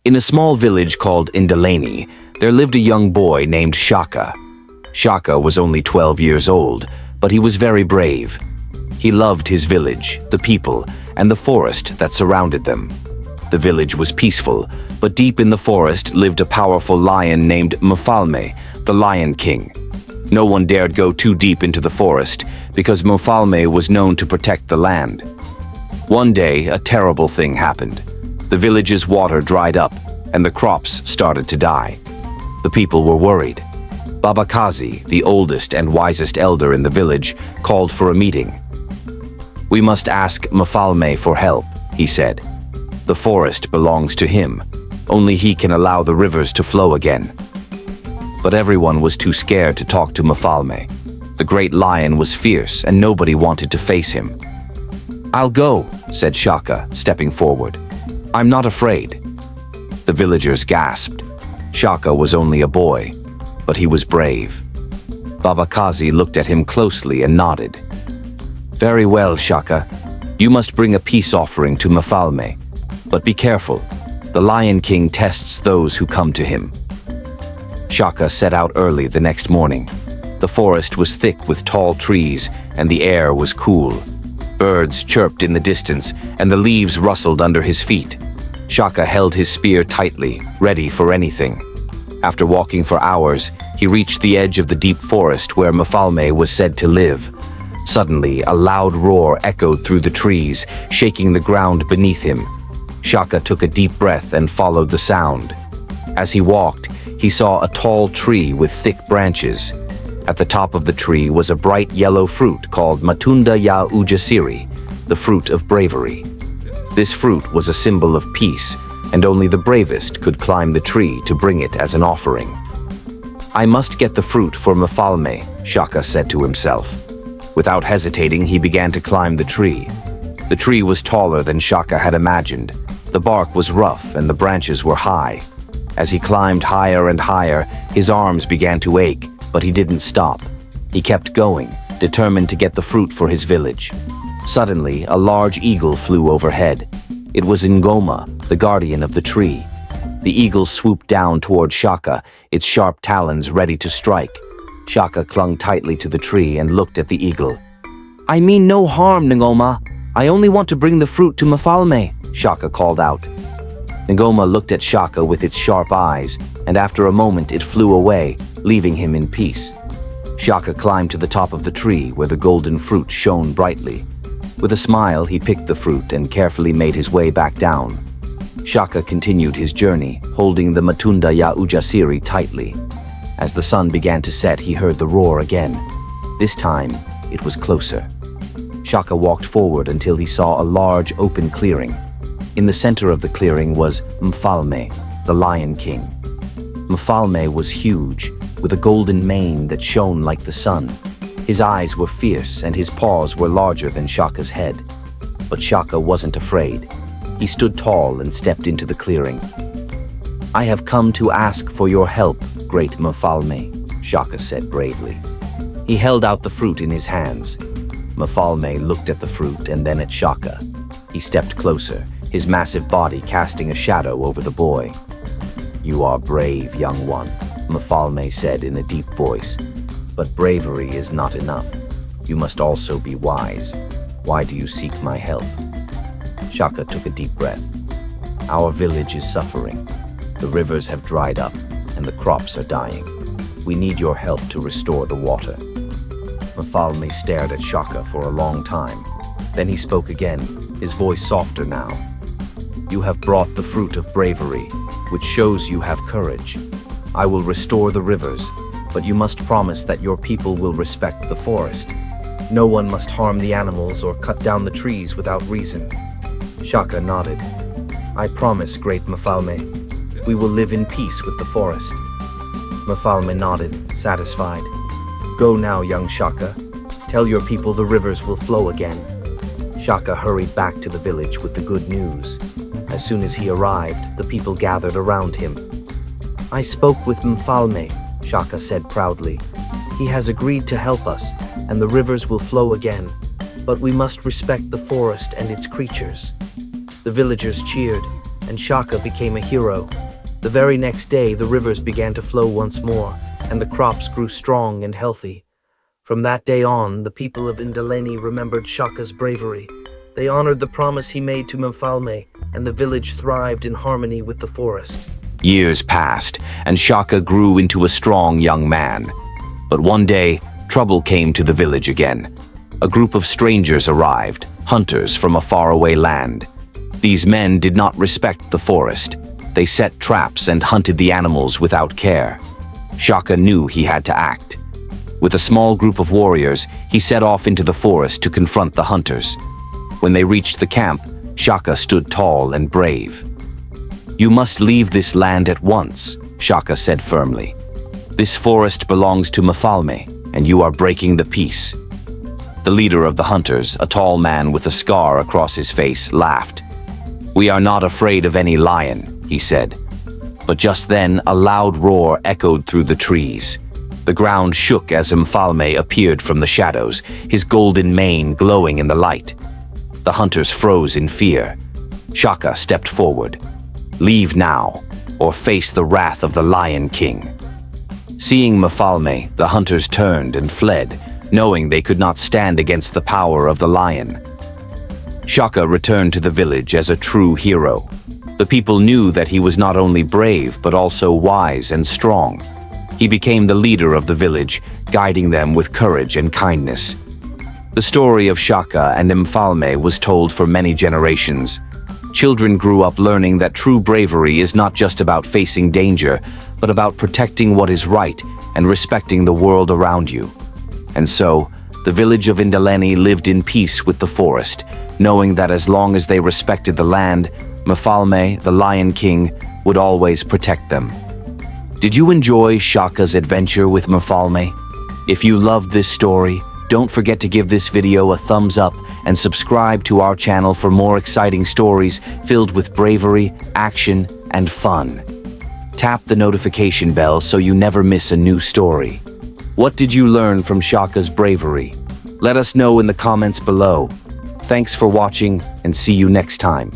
In a small village called Indalani, there lived a young boy named Shaka. Shaka was only 12 years old, but he was very brave. He loved his village, the people, and the forest that surrounded them. The village was peaceful, but deep in the forest lived a powerful lion named Mfalme, the Lion King. No one dared go too deep into the forest because Mfalme was known to protect the land. One day, a terrible thing happened. The village's water dried up, and the crops started to die. The people were worried. Baba Kazi, the oldest and wisest elder in the village, called for a meeting. "We must ask Mfalme for help," he said. "The forest belongs to him. Only he can allow the rivers to flow again." But everyone was too scared to talk to Mfalme. The great lion was fierce, and nobody wanted to face him. "I'll go," said Shaka, stepping forward. "I'm not afraid." The villagers gasped. Shaka was only a boy, but he was brave. Baba Kazi looked at him closely and nodded. "Very well, Shaka. You must bring a peace offering to Mfalme. But be careful. The Lion King tests those who come to him." Shaka set out early the next morning. The forest was thick with tall trees, and the air was cool. Birds chirped in the distance, and the leaves rustled under his feet. Shaka held his spear tightly, ready for anything. After walking for hours, he reached the edge of the deep forest where Mfalme was said to live. Suddenly, a loud roar echoed through the trees, shaking the ground beneath him. Shaka took a deep breath and followed the sound. As he walked, he saw a tall tree with thick branches. At the top of the tree was a bright yellow fruit called Matunda ya Ujasiri, the fruit of bravery. This fruit was a symbol of peace, and only the bravest could climb the tree to bring it as an offering. "I must get the fruit for Mfalme," Shaka said to himself. Without hesitating, he began to climb the tree. The tree was taller than Shaka had imagined. The bark was rough and the branches were high. As he climbed higher and higher, his arms began to ache, but he didn't stop. He kept going, determined to get the fruit for his village. Suddenly, a large eagle flew overhead. It was Ngoma, the guardian of the tree. The eagle swooped down toward Shaka, its sharp talons ready to strike. Shaka clung tightly to the tree and looked at the eagle. "I mean no harm, Ngoma. I only want to bring the fruit to Mfalme," Shaka called out. Ngoma looked at Shaka with its sharp eyes, and after a moment it flew away, leaving him in peace. Shaka climbed to the top of the tree where the golden fruit shone brightly. With a smile, he picked the fruit and carefully made his way back down. Shaka continued his journey, holding the Matunda ya Ujasiri tightly. As the sun began to set, he heard the roar again. This time, it was closer. Shaka walked forward until he saw a large open clearing. In the center of the clearing was Mfalme, the Lion King. Mfalme was huge, with a golden mane that shone like the sun. His eyes were fierce and his paws were larger than Shaka's head. But Shaka wasn't afraid. He stood tall and stepped into the clearing. "I have come to ask for your help, great Mfalme," Shaka said bravely. He held out the fruit in his hands. Mfalme looked at the fruit and then at Shaka. He stepped closer, his massive body casting a shadow over the boy. "You are brave, young one," Mfalme said in a deep voice. "But bravery is not enough. You must also be wise. Why do you seek my help?" Shaka took a deep breath. "Our village is suffering. The rivers have dried up, and the crops are dying. We need your help to restore the water." Mfalme stared at Shaka for a long time. Then he spoke again, his voice softer now. "You have brought the fruit of bravery, which shows you have courage. I will restore the rivers, but you must promise that your people will respect the forest. No one must harm the animals or cut down the trees without reason." Shaka nodded. "I promise, great Mfalme. We will live in peace with the forest." Mfalme nodded, satisfied. "Go now, young Shaka. Tell your people the rivers will flow again." Shaka hurried back to the village with the good news. As soon as he arrived, the people gathered around him. "I spoke with Mfalme," Shaka said proudly. "He has agreed to help us, and the rivers will flow again. But we must respect the forest and its creatures." The villagers cheered. and Shaka became a hero. The very next day, the rivers began to flow once more, and the crops grew strong and healthy. From that day on, the people of Indaleni remembered Shaka's bravery. They honored the promise he made to Mfalme, and the village thrived in harmony with the forest. Years passed, and Shaka grew into a strong young man. But one day, trouble came to the village again. A group of strangers arrived, hunters from a faraway land. These men did not respect the forest. They set traps and hunted the animals without care. Shaka knew he had to act. With a small group of warriors, he set off into the forest to confront the hunters. When they reached the camp, Shaka stood tall and brave. "You must leave this land at once," Shaka said firmly. "This forest belongs to Mfalme, and you are breaking the peace." The leader of the hunters, a tall man with a scar across his face, laughed. "We are not afraid of any lion," he said. But just then, a loud roar echoed through the trees. The ground shook as Mfalme appeared from the shadows, his golden mane glowing in the light. The hunters froze in fear. Shaka stepped forward. "Leave now, or face the wrath of the Lion King." Seeing Mfalme, the hunters turned and fled, knowing they could not stand against the power of the lion. Shaka returned to the village as a true hero. The people knew that he was not only brave, but also wise and strong. He became the leader of the village, guiding them with courage and kindness. The story of Shaka and Mfalme was told for many generations. Children grew up learning that true bravery is not just about facing danger, but about protecting what is right and respecting the world around you. And so, the village of Indaleni lived in peace with the forest, knowing that as long as they respected the land, Mfalme, the Lion King, would always protect them. Did you enjoy Shaka's adventure with Mfalme? If you loved this story, don't forget to give this video a thumbs up and subscribe to our channel for more exciting stories filled with bravery, action, and fun. Tap the notification bell so you never miss a new story. What did you learn from Shaka's bravery? Let us know in the comments below. Thanks for watching, and see you next time.